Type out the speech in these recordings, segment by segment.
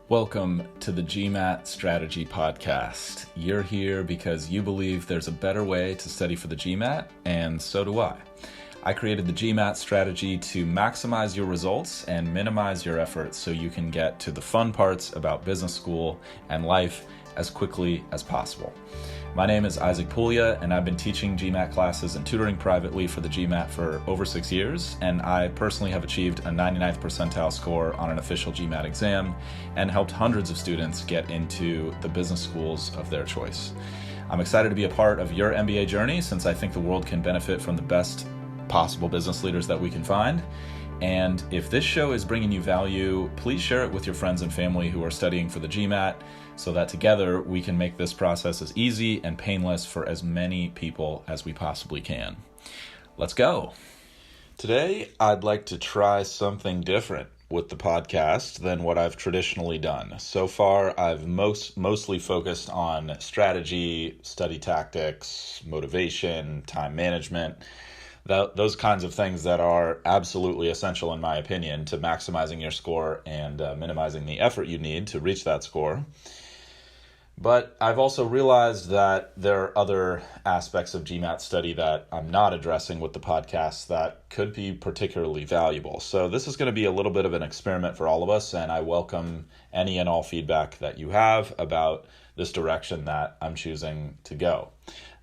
Welcome to the GMAT Strategy Podcast. You're here because you believe there's a better way to study for the GMAT, and so do I. I created the GMAT strategy to maximize your results and minimize your efforts so you can get to the fun parts about business school and life as quickly as possible. My name is Isaac Puglia, and I've been teaching GMAT classes and tutoring privately for the GMAT for over 6 years, and I personally have achieved a 99th percentile score on an official GMAT exam and helped hundreds of students get into the business schools of their choice. I'm excited to be a part of your MBA journey since I think the world can benefit from the best possible business leaders that we can find. And if this show is bringing you value, please share it with your friends and family who are studying for the GMAT so that together we can make this process as easy and painless for as many people as we possibly can. Let's go. Today, I'd like to try something different with the podcast than what I've traditionally done. So far, I've mostly focused on strategy, study tactics, motivation, time management, those kinds of things that are absolutely essential, in my opinion, to maximizing your score and minimizing the effort you need to reach that score. But I've also realized that there are other aspects of GMAT study that I'm not addressing with the podcast that could be particularly valuable. So this is going to be a little bit of an experiment for all of us, and I welcome any and all feedback that you have about this direction that I'm choosing to go.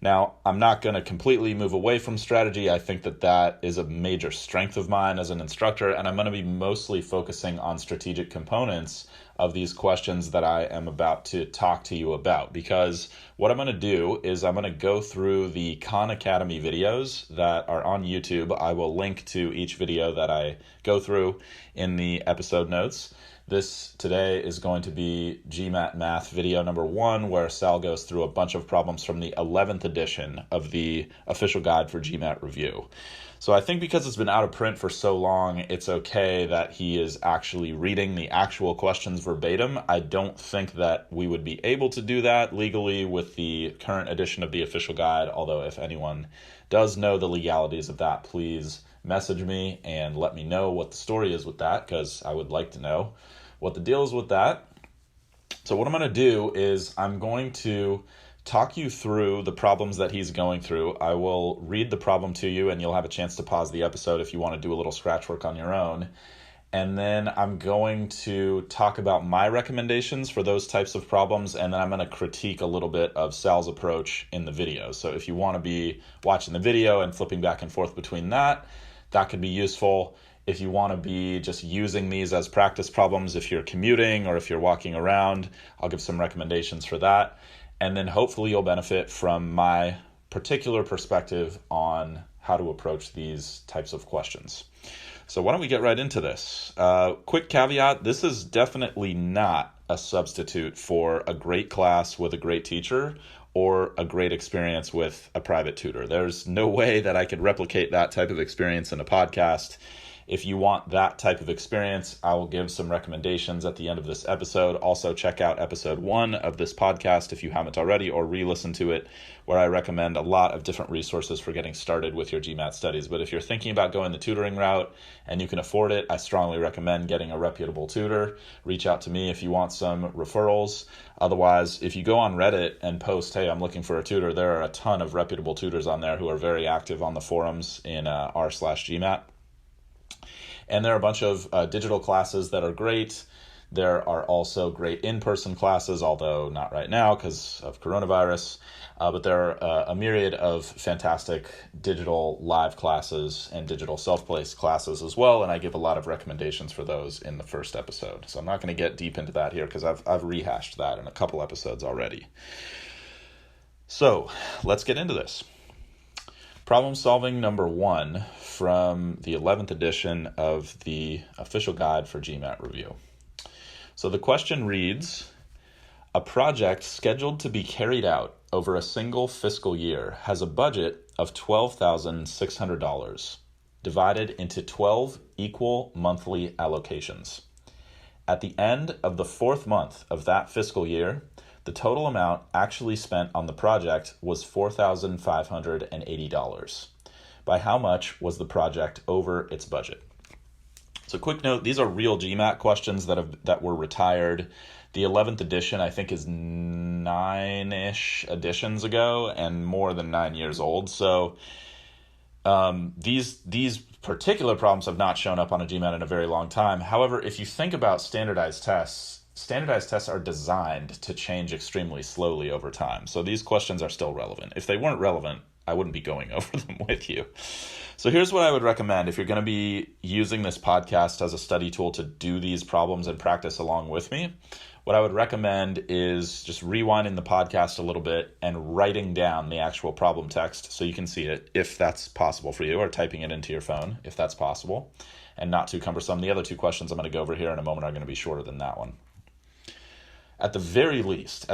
Now, I'm not going to completely move away from strategy. I think that is a major strength of mine as an instructor, and I'm going to be mostly focusing on strategic components of these questions that I am about to talk to you about. Because what I'm going to do is I'm going to go through the Khan Academy videos that are on YouTube. I will link to each video that I go through in the episode notes. This today is going to be GMAT Math video number 1, where Sal goes through a bunch of problems from the 11th edition of the official guide for GMAT review. So I think because it's been out of print for so long, it's okay that he is actually reading the actual questions verbatim. I don't think that we would be able to do that legally with the current edition of the official guide, although if anyone does know the legalities of that, please message me and let me know what the story is with that, because I would like to know what the deal is with that. So what I'm going to do is I'm going to talk you through the problems that he's going through. I will read the problem to you, and you'll have a chance to pause the episode if you want to do a little scratch work on your own. And then I'm going to talk about my recommendations for those types of problems, and then I'm going to critique a little bit of Sal's approach in the video. So if you want to be watching the video and flipping back and forth between that could be useful. If you want to be just using these as practice problems, if you're commuting or if you're walking around, I'll give some recommendations for that. And then hopefully you'll benefit from my particular perspective on how to approach these types of questions. So why don't we get right into this? Quick caveat, this is definitely not a substitute for a great class with a great teacher or a great experience with a private tutor. There's no way that I could replicate that type of experience in a podcast. If you want that type of experience, I will give some recommendations at the end of this episode. Also, check out episode 1 of this podcast if you haven't already, or re-listen to it, where I recommend a lot of different resources for getting started with your GMAT studies. But if you're thinking about going the tutoring route and you can afford it, I strongly recommend getting a reputable tutor. Reach out to me if you want some referrals. Otherwise, if you go on Reddit and post, hey, I'm looking for a tutor, there are a ton of reputable tutors on there who are very active on the forums in r/GMAT. And there are a bunch of digital classes that are great. There are also great in-person classes, although not right now because of coronavirus. But there are a myriad of fantastic digital live classes and digital self-paced classes as well. And I give a lot of recommendations for those in the first episode. So I'm not going to get deep into that here because I've rehashed that in a couple episodes already. So let's get into this. Problem solving number 1 from the 11th edition of the official guide for GMAT review. So the question reads, a project scheduled to be carried out over a single fiscal year has a budget of $12,600 divided into 12 equal monthly allocations. At the end of the 4th month of that fiscal year, the total amount actually spent on the project was $4,580. By how much was the project over its budget? So quick note, these are real GMAT questions that were retired. The 11th edition, I think, is 9-ish editions ago and more than 9 years old. So these particular problems have not shown up on a GMAT in a very long time. However, if you think about standardized tests are designed to change extremely slowly over time. So these questions are still relevant. If they weren't relevant, I wouldn't be going over them with you. So here's what I would recommend if you're going to be using this podcast as a study tool to do these problems and practice along with me. What I would recommend is just rewinding the podcast a little bit and writing down the actual problem text so you can see it if that's possible for you, or typing it into your phone if that's possible and not too cumbersome. The other two questions I'm going to go over here in a moment are going to be shorter than that one. At the very least,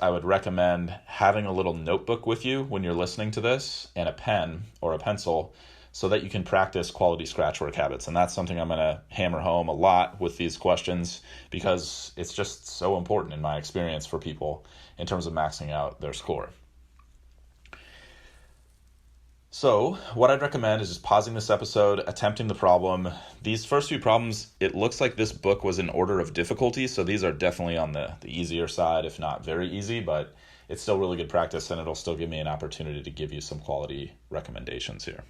I would recommend having a little notebook with you when you're listening to this and a pen or a pencil so that you can practice quality scratch work habits. And that's something I'm going to hammer home a lot with these questions because it's just so important in my experience for people in terms of maxing out their score. So what I'd recommend is just pausing this episode, attempting the problem. These first few problems, it looks like this book was in order of difficulty, so these are definitely on the easier side, if not very easy, but it's still really good practice and it'll still give me an opportunity to give you some quality recommendations here.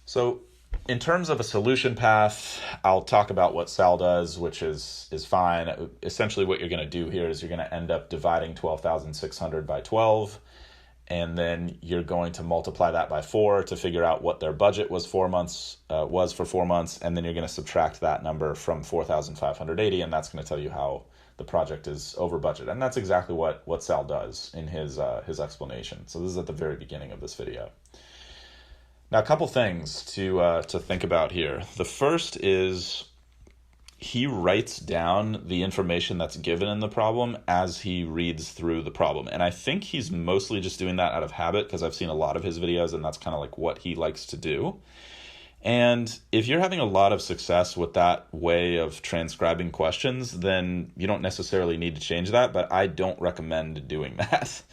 So in terms of a solution path, I'll talk about what Sal does, which is fine. Essentially what you're going to do here is you're going to end up dividing 12,600 by 12. And then you're going to multiply that by 4 to figure out what their budget was for 4 months, and then you're going to subtract that number from 4,580, and that's going to tell you how the project is over budget. And that's exactly what Sal does in his explanation. So this is at the very beginning of this video. Now, a couple things to think about here. The first is he writes down the information that's given in the problem as he reads through the problem. And I think he's mostly just doing that out of habit because I've seen a lot of his videos and that's kind of like what he likes to do. And if you're having a lot of success with that way of transcribing questions, then you don't necessarily need to change that, but I don't recommend doing that.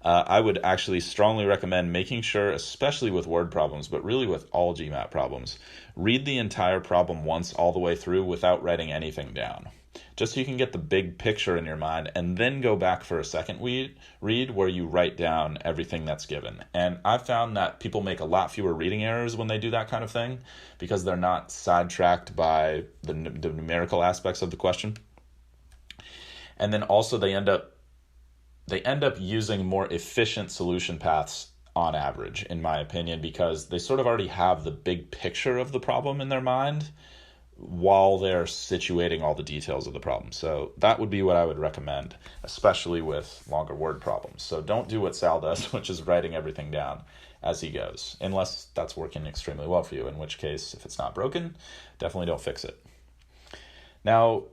I would actually strongly recommend making sure, especially with word problems, but really with all GMAT problems, read the entire problem once all the way through without writing anything down, just so you can get the big picture in your mind and then go back for a second read where you write down everything that's given. And I've found that people make a lot fewer reading errors when they do that kind of thing because they're not sidetracked by the numerical aspects of the question. And then also they end up using more efficient solution paths on average, in my opinion, because they sort of already have the big picture of the problem in their mind while they're situating all the details of the problem. So that would be what I would recommend, especially with longer word problems. So don't do what Sal does, which is writing everything down as he goes, unless that's working extremely well for you, in which case, if it's not broken, definitely don't fix it. Now,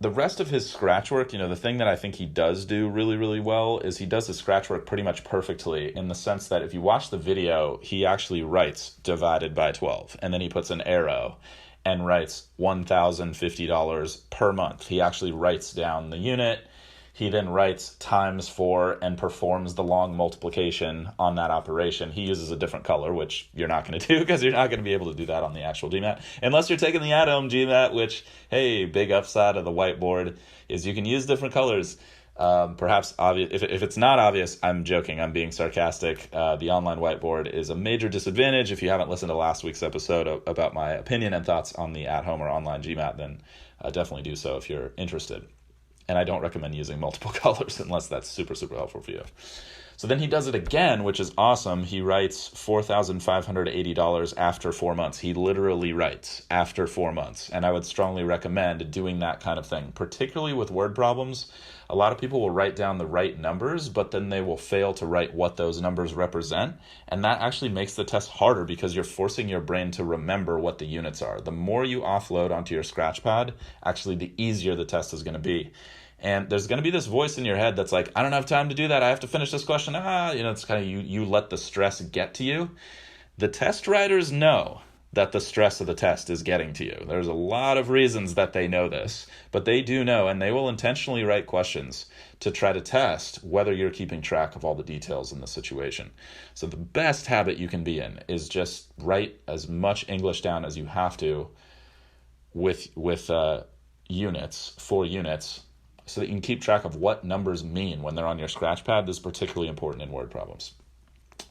the rest of his scratch work, the thing that I think he does do really, really well is he does his scratch work pretty much perfectly in the sense that if you watch the video, he actually writes divided by 12, and then he puts an arrow and writes $1,050 per month. He actually writes down the unit. He then writes times 4 and performs the long multiplication on that operation. He uses a different color, which you're not going to do because you're not going to be able to do that on the actual GMAT. Unless you're taking the at-home GMAT, which, hey, big upside of the whiteboard is you can use different colors. Perhaps obvious. If it's not obvious, I'm joking. I'm being sarcastic. The online whiteboard is a major disadvantage. If you haven't listened to last week's episode about my opinion and thoughts on the at-home or online GMAT, then definitely do so if you're interested. And I don't recommend using multiple colors unless that's super, super helpful for you. So then he does it again, which is awesome. He writes $4,580 after 4 months. He literally writes after 4 months. And I would strongly recommend doing that kind of thing, particularly with word problems. A lot of people will write down the right numbers, but then they will fail to write what those numbers represent. And that actually makes the test harder because you're forcing your brain to remember what the units are. The more you offload onto your scratch pad, actually the easier the test is going to be. And there's going to be this voice in your head that's like, I don't have time to do that. I have to finish this question. It's kind of you let the stress get to you. The test writers know that the stress of the test is getting to you. There's a lot of reasons that they know this, but they do know, and they will intentionally write questions to try to test whether you're keeping track of all the details in the situation. So the best habit you can be in is just write as much English down as you have to with units, 4 units, so that you can keep track of what numbers mean when they're on your scratch pad. This is particularly important in word problems.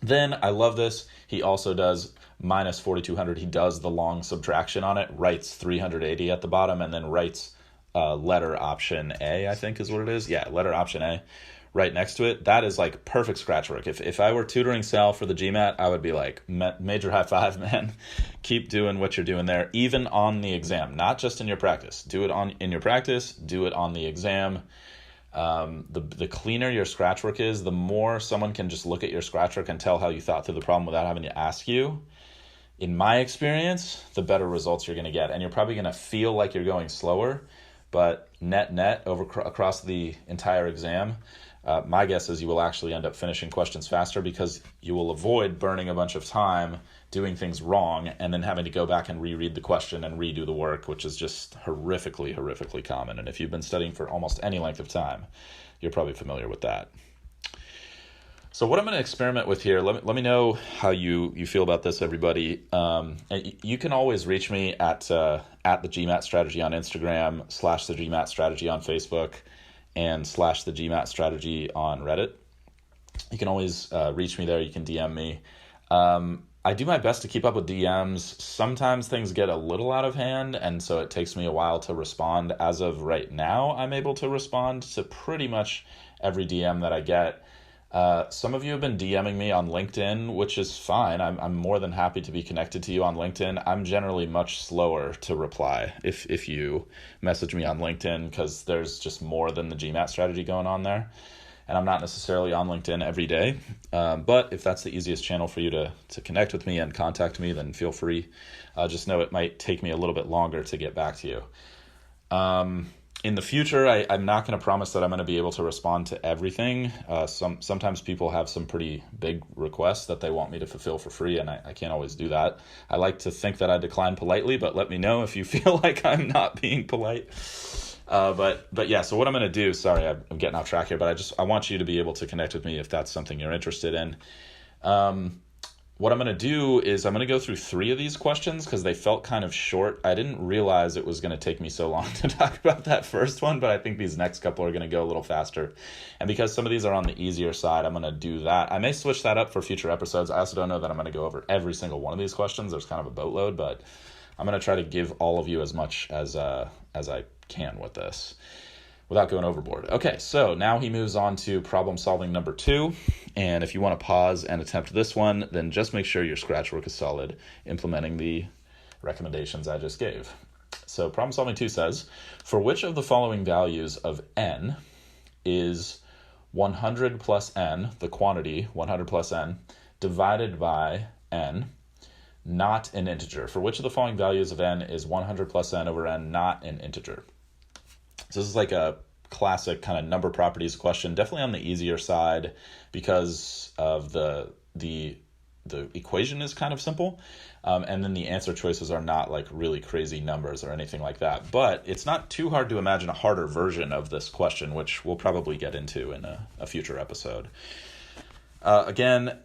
Then, I love this, he also does minus 4,200. He does the long subtraction on it, writes 380 at the bottom, and then writes letter option A, I think is what it is. Yeah, letter option A right next to it. That is like perfect scratch work. If I were tutoring Sal for the GMAT, I would be like, major high five, man. Keep doing what you're doing there, even on the exam, not just in your practice. Do it in your practice, do it on the exam. The cleaner your scratch work is, the more someone can just look at your scratch work and tell how you thought through the problem without having to ask you. In my experience, the better results you're going to get. And you're probably going to feel like you're going slower, but net across the entire exam, my guess is you will actually end up finishing questions faster because you will avoid burning a bunch of time doing things wrong and then having to go back and reread the question and redo the work, which is just horrifically common. And if you've been studying for almost any length of time, you're probably familiar with that. So what I'm going to experiment with here, let me know how you feel about this, everybody. You can always reach me at the GMAT Strategy on Instagram, / the GMAT Strategy on Facebook, and / the GMAT Strategy on Reddit. You can always reach me there. You can DM me. I do my best to keep up with DMs. Sometimes things get a little out of hand, and so it takes me a while to respond. As of right now, I'm able to respond to pretty much every DM that I get. Some of you have been DMing me on LinkedIn, which is fine. I'm more than happy to be connected to you on LinkedIn. I'm generally much slower to reply if you message me on LinkedIn because there's just more than the GMAT strategy going on there. And I'm not necessarily on LinkedIn every day. But if that's the easiest channel for you to connect with me and contact me, then feel free. Just know it might take me a little bit longer to get back to you. In the future, I'm not going to promise that I'm going to be able to respond to everything. Sometimes people have some pretty big requests that they want me to fulfill for free, and I can't always do that. I like to think that I decline politely, but let me know if you feel like I'm not being polite. But yeah, so what I'm going to do, sorry, I'm getting off track here, but I want you to be able to connect with me if that's something you're interested in. What I'm going to do is I'm going to go through 3 of these questions because they felt kind of short. I didn't realize it was going to take me so long to talk about that first one, but I think these next couple are going to go a little faster. And because some of these are on the easier side, I'm going to do that. I may switch that up for future episodes. I also don't know that I'm going to go over every single one of these questions. There's kind of a boatload, but I'm going to try to give all of you as much as I can with this without going overboard. Okay, so now he moves on to problem solving number 2. And if you want to pause and attempt this one, then just make sure your scratch work is solid, implementing the recommendations I just gave. So problem solving 2 says, for which of the following values of n is 100 plus n, the quantity 100 plus n, divided by n, not an integer? For which of the following values of n is 100 plus n over n not an integer? So this is like a classic kind of number properties question, definitely on the easier side because of the equation is kind of simple. And then the answer choices are not like really crazy numbers or anything like that. But it's not too hard to imagine a harder version of this question, which we'll probably get into in a future episode. Again,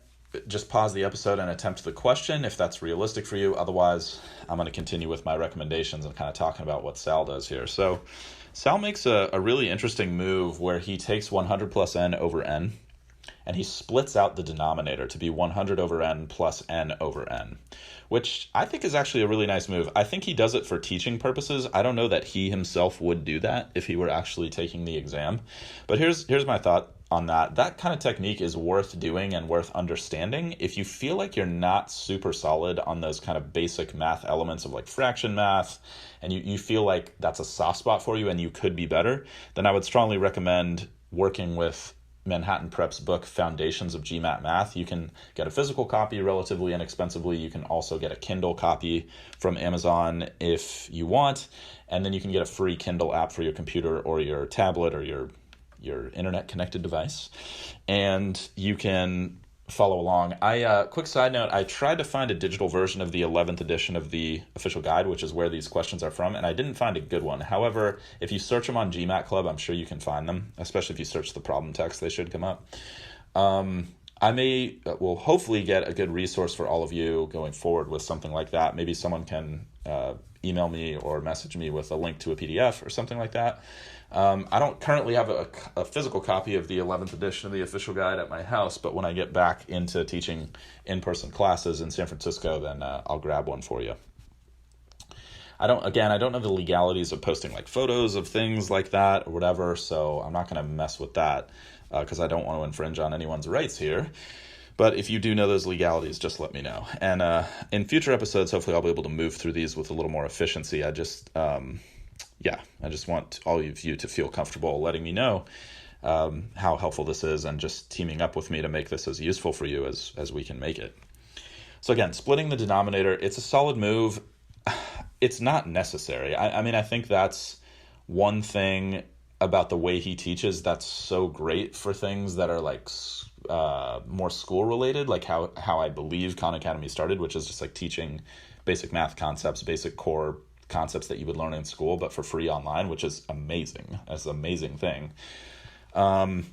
just pause the episode and attempt the question if that's realistic for you. Otherwise, I'm going to continue with my recommendations and kind of talking about what Sal does here. So Sal makes a really interesting move where he takes 100 plus n over n, and he splits out the denominator to be 100 over n plus n over n, which I think is actually a really nice move. I think he does it for teaching purposes. I don't know that he himself would do that if he were actually taking the exam. But here's my thought on that. That kind of technique is worth doing and worth understanding. If you feel like you're not super solid on those kind of basic math elements of like fraction math, and you feel like that's a soft spot for you and you could be better, then I would strongly recommend working with Manhattan Prep's book, Foundations of GMAT Math. You can get a physical copy relatively inexpensively. You can also get a Kindle copy from Amazon if you want, and then you can get a free Kindle app for your computer or your tablet or your internet connected device, and you can follow along. Quick side note, I tried to find a digital version of the 11th edition of the official guide, which is where these questions are from, and I didn't find a good one. However, if you search them on GMAT Club, I'm sure you can find them, especially if you search the problem text, they should come up. Will hopefully get a good resource for all of you going forward with something like that. Maybe someone can email me or message me with a link to a PDF or something like that. I don't currently have a physical copy of the 11th edition of the official guide at my house, but when I get back into teaching in-person classes in San Francisco, then I'll grab one for you. I don't know the legalities of posting like photos of things like that or whatever, so I'm not going to mess with that because I don't want to infringe on anyone's rights here. But if you do know those legalities, just let me know. And in future episodes, hopefully I'll be able to move through these with a little more efficiency. I just want all of you to feel comfortable letting me know how helpful this is and just teaming up with me to make this as useful for you as we can make it. So again, splitting the denominator, it's a solid move. It's not necessary. I think that's one thing about the way he teaches that's so great for things that are like more school related, like how I believe Khan Academy started, which is just like teaching basic math concepts, basic core concepts that you would learn in school, but for free online, which is amazing. That's an amazing thing. I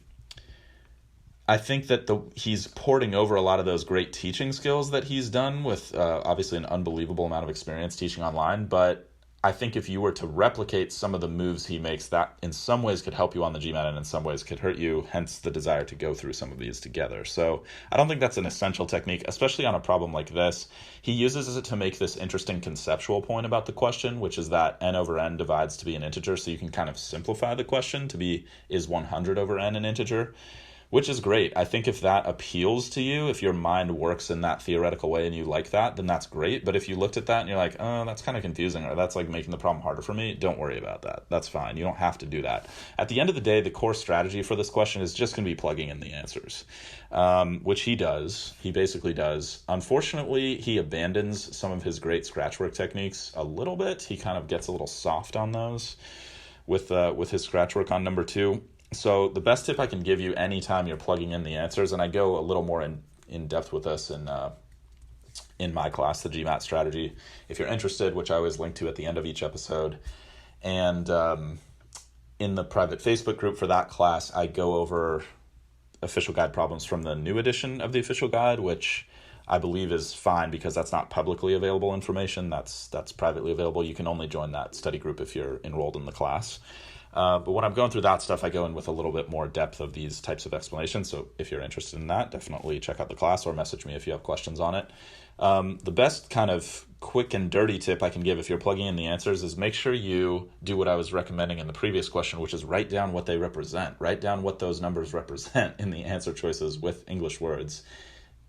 think that he's porting over a lot of those great teaching skills that he's done with obviously an unbelievable amount of experience teaching online, but I think if you were to replicate some of the moves he makes, that in some ways could help you on the GMAT and in some ways could hurt you, hence the desire to go through some of these together. So I don't think that's an essential technique, especially on a problem like this. He uses it to make this interesting conceptual point about the question, which is that n over n divides to be an integer, so you can kind of simplify the question to be, is 100 over n an integer? Which is great. I think if that appeals to you, if your mind works in that theoretical way and you like that, then that's great. But if you looked at that and you're like, oh, that's kind of confusing, or that's like making the problem harder for me, don't worry about that. That's fine. You don't have to do that. At the end of the day, the core strategy for this question is just going to be plugging in the answers, which he does. He basically does. Unfortunately, he abandons some of his great scratch work techniques a little bit. He kind of gets a little soft on those with his scratch work on number 2. So the best tip I can give you anytime you're plugging in the answers, and I go a little more in depth with this in my class, the GMAT strategy, if you're interested, which I always link to at the end of each episode. And in the private Facebook group for that class, I go over official guide problems from the new edition of the official guide, which I believe is fine because that's not publicly available information. That's privately available. You can only join that study group if you're enrolled in the class. But when I'm going through that stuff, I go in with a little bit more depth of these types of explanations. So if you're interested in that, definitely check out the class or message me if you have questions on it. The best kind of quick and dirty tip I can give if you're plugging in the answers is make sure you do what I was recommending in the previous question, which is write down what they represent. Write down what those numbers represent in the answer choices with English words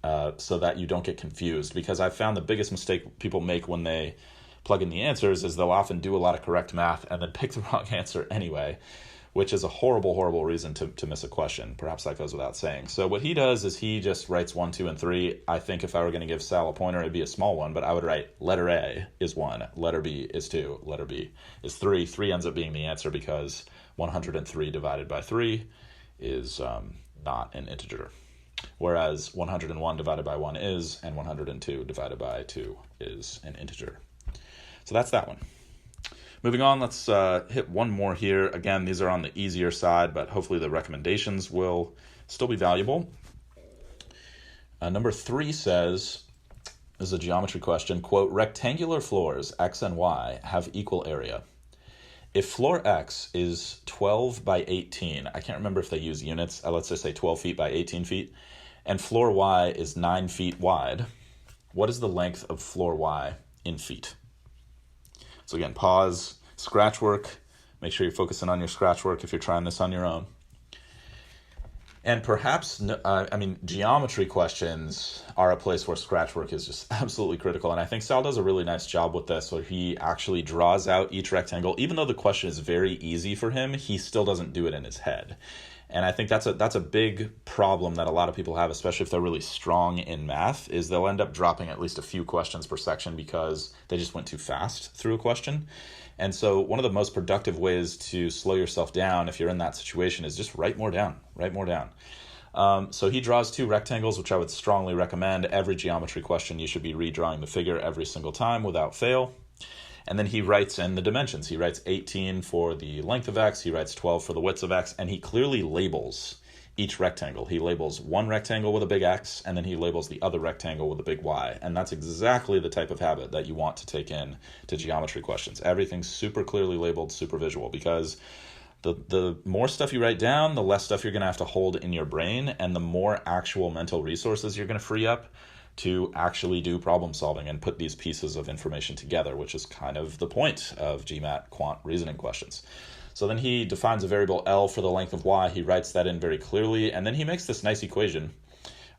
so that you don't get confused. Because I've found the biggest mistake people make when they plug in the answers is they'll often do a lot of correct math and then pick the wrong answer anyway, which is a horrible, horrible reason to miss a question. Perhaps that goes without saying. So what he does is he just writes 1, 2, and 3. I think if I were going to give Sal a pointer, it'd be a small one, but I would write letter A is 1, letter B is 2, letter B is 3. 3 ends up being the answer because 103 divided by 3 is not an integer. Whereas 101 divided by 1 is, and 102 divided by 2 is an integer. So that's that one. Moving on, let's hit one more here. Again, these are on the easier side, but hopefully the recommendations will still be valuable. Number 3 says, this is a geometry question, quote, rectangular floors, X and Y, have equal area. If floor X is 12 by 18, I can't remember if they use units, let's just say 12 feet by 18 feet, and floor Y is 9 feet wide, what is the length of floor Y in feet? So again, pause, scratch work. Make sure you're focusing on your scratch work if you're trying this on your own. And perhaps, geometry questions are a place where scratch work is just absolutely critical. And I think Sal does a really nice job with this, where he actually draws out each rectangle. Even though the question is very easy for him, he still doesn't do it in his head. And I think that's a big problem that a lot of people have, especially if they're really strong in math, is they'll end up dropping at least a few questions per section because they just went too fast through a question. And so one of the most productive ways to slow yourself down if you're in that situation is just write more down. So he draws two rectangles, which I would strongly recommend. Every geometry question, you should be redrawing the figure every single time without fail. And then he writes in the dimensions. He writes 18 for the length of x, he writes 12 for the width of x, and he clearly labels each rectangle. He labels one rectangle with a big X, and then he labels the other rectangle with a big Y. And that's exactly the type of habit that you want to take in to geometry questions. Everything's super clearly labeled, super visual, because the more stuff you write down, the less stuff you're going to have to hold in your brain, and the more actual mental resources you're going to free up to actually do problem solving and put these pieces of information together, which is kind of the point of GMAT quant reasoning questions. So then he defines a variable L for the length of Y. He writes that in very clearly, and then he makes this nice equation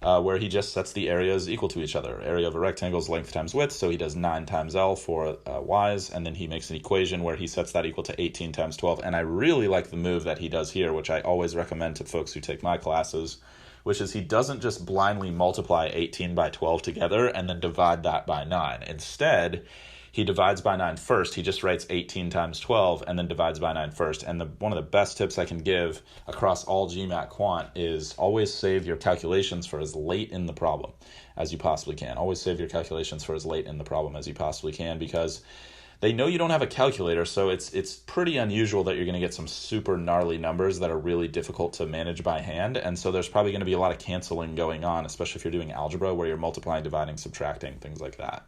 where he just sets the areas equal to each other. Area of a rectangle is length times width, so he does 9 times L for Y's, and then he makes an equation where he sets that equal to 18 times 12. And I really like the move that he does here, which I always recommend to folks who take my classes, which is he doesn't just blindly multiply 18 by 12 together and then divide that by 9. Instead, he divides by 9 first. He just writes 18 times 12 and then divides by 9 first. And one of the best tips I can give across all GMAT quant is always save your calculations for as late in the problem as you possibly can. Always save your calculations for as late in the problem as you possibly can, because they know you don't have a calculator, so it's pretty unusual that you're going to get some super gnarly numbers that are really difficult to manage by hand. And so there's probably going to be a lot of canceling going on, especially if you're doing algebra where you're multiplying, dividing, subtracting, things like that.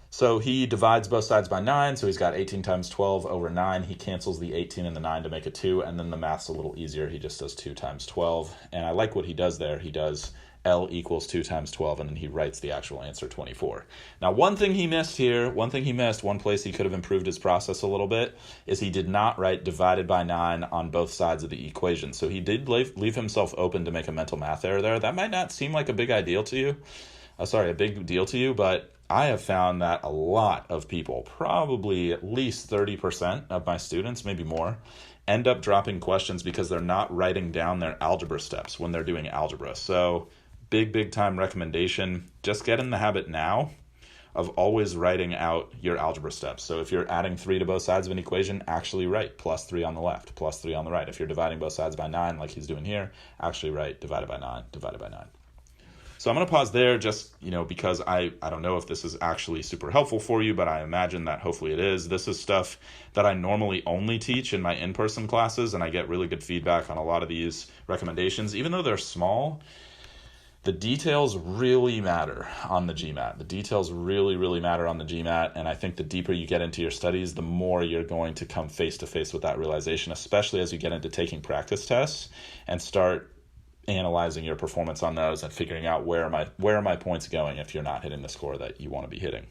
So he divides both sides by 9, so he's got 18 times 12 over 9. He cancels the 18 and the 9 to make a 2, and then the math's a little easier. He just does 2 times 12, and I like what he does there. He does L equals 2 times 12, and then he writes the actual answer, 24. Now, one thing he missed here, one place he could have improved his process a little bit, is he did not write divided by 9 on both sides of the equation. So he did leave himself open to make a mental math error there. That might not seem like a big deal to you, but I have found that a lot of people, probably at least 30% of my students, maybe more, end up dropping questions because they're not writing down their algebra steps when they're doing algebra. So big time recommendation, just get in the habit now of always writing out your algebra steps. So if you're adding 3 to both sides of an equation, actually write plus 3 on the left, plus 3 on the right. If you're dividing both sides by 9 like he's doing here, actually write divided by 9, divided by 9. So I'm going to pause there just, because I don't know if this is actually super helpful for you, but I imagine that hopefully it is. This is stuff that I normally only teach in my in-person classes, and I get really good feedback on a lot of these recommendations. Even though they're small, the details really matter on the GMAT. The details really matter on the GMAT, and I think the deeper you get into your studies, the more you're going to come face to face with that realization, especially as you get into taking practice tests and start analyzing your performance on those and figuring out where are my points going if you're not hitting the score that you want to be hitting.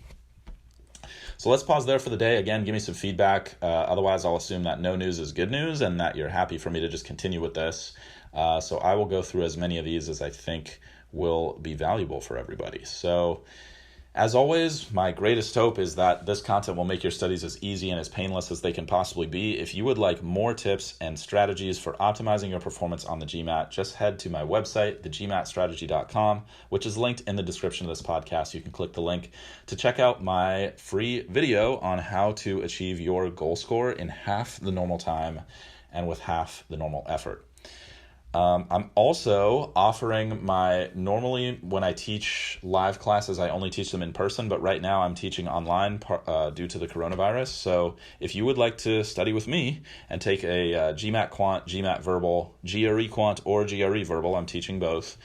So let's pause there for the day. Again, give me some feedback. Otherwise, I'll assume that no news is good news and that you're happy for me to just continue with this. So I will go through as many of these as I think will be valuable for everybody. So as always, my greatest hope is that this content will make your studies as easy and as painless as they can possibly be. If you would like more tips and strategies for optimizing your performance on the GMAT, just head to my website, thegmatstrategy.com, which is linked in the description of this podcast. You can click the link to check out my free video on how to achieve your goal score in half the normal time and with half the normal effort. I'm also offering normally when I teach live classes, I only teach them in person, but right now I'm teaching online due to the coronavirus. So if you would like to study with me and take a GMAT quant, GMAT verbal, GRE quant, or GRE verbal, I'm teaching both,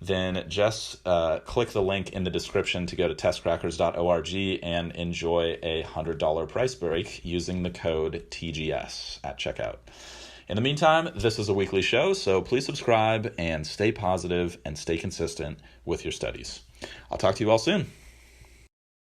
then just click the link in the description to go to testcrackers.org and enjoy a $100 price break using the code TGS at checkout. In the meantime, this is a weekly show, so please subscribe and stay positive and stay consistent with your studies. I'll talk to you all soon.